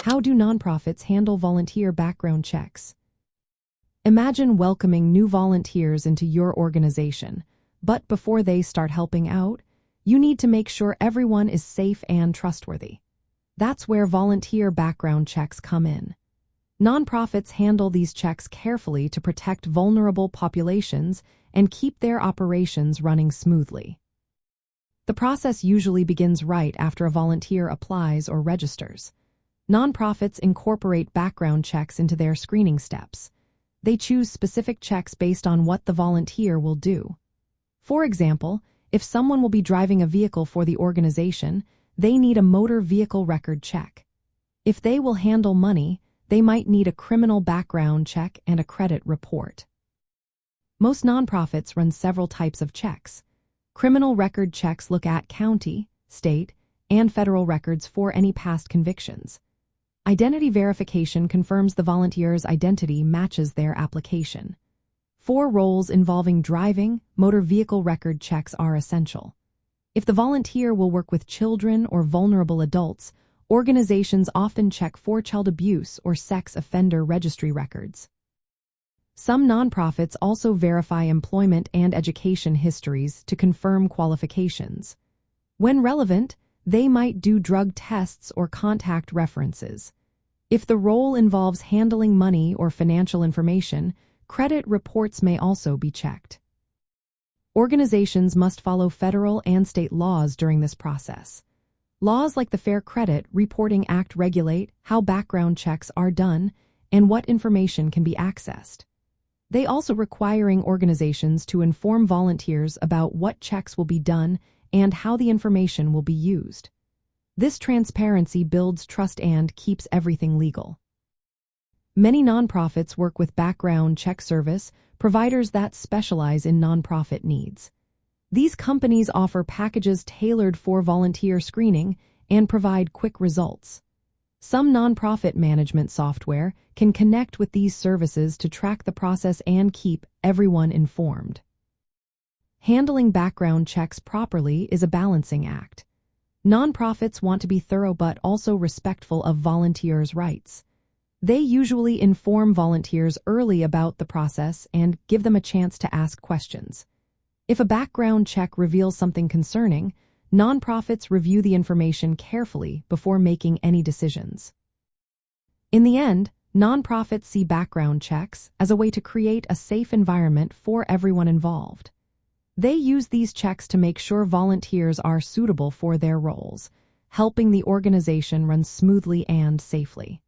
How do nonprofits handle volunteer background checks? Imagine welcoming new volunteers into your organization, but before they start helping out, you need to make sure everyone is safe and trustworthy. That's where volunteer background checks come in. Nonprofits handle these checks carefully to protect vulnerable populations and keep their operations running smoothly. The process usually begins right after a volunteer applies or registers. Nonprofits incorporate background checks into their screening steps. They choose specific checks based on what the volunteer will do. For example, if someone will be driving a vehicle for the organization, they need a motor vehicle record check. If they will handle money, they might need a criminal background check and a credit report. Most nonprofits run several types of checks. Criminal record checks look at county, state, and federal records for any past convictions. Identity verification confirms the volunteer's identity matches their application. For roles involving driving, motor vehicle record checks are essential. If the volunteer will work with children or vulnerable adults, organizations often check for child abuse or sex offender registry records. Some nonprofits also verify employment and education histories to confirm qualifications. When relevant, they might do drug tests or contact references. If the role involves handling money or financial information, credit reports may also be checked. Organizations must follow federal and state laws during this process. Laws like the Fair Credit Reporting Act regulate how background checks are done and what information can be accessed. They also requiring organizations to inform volunteers about what checks will be done and how the information will be used. This transparency builds trust and keeps everything legal. Many nonprofits work with background check service providers that specialize in nonprofit needs. These companies offer packages tailored for volunteer screening and provide quick results. Some nonprofit management software can connect with these services to track the process and keep everyone informed. Handling background checks properly is a balancing act. Nonprofits want to be thorough but also respectful of volunteers' rights. They usually inform volunteers early about the process and give them a chance to ask questions. If a background check reveals something concerning, nonprofits review the information carefully before making any decisions. In the end, nonprofits see background checks as a way to create a safe environment for everyone involved. They use these checks to make sure volunteers are suitable for their roles, helping the organization run smoothly and safely.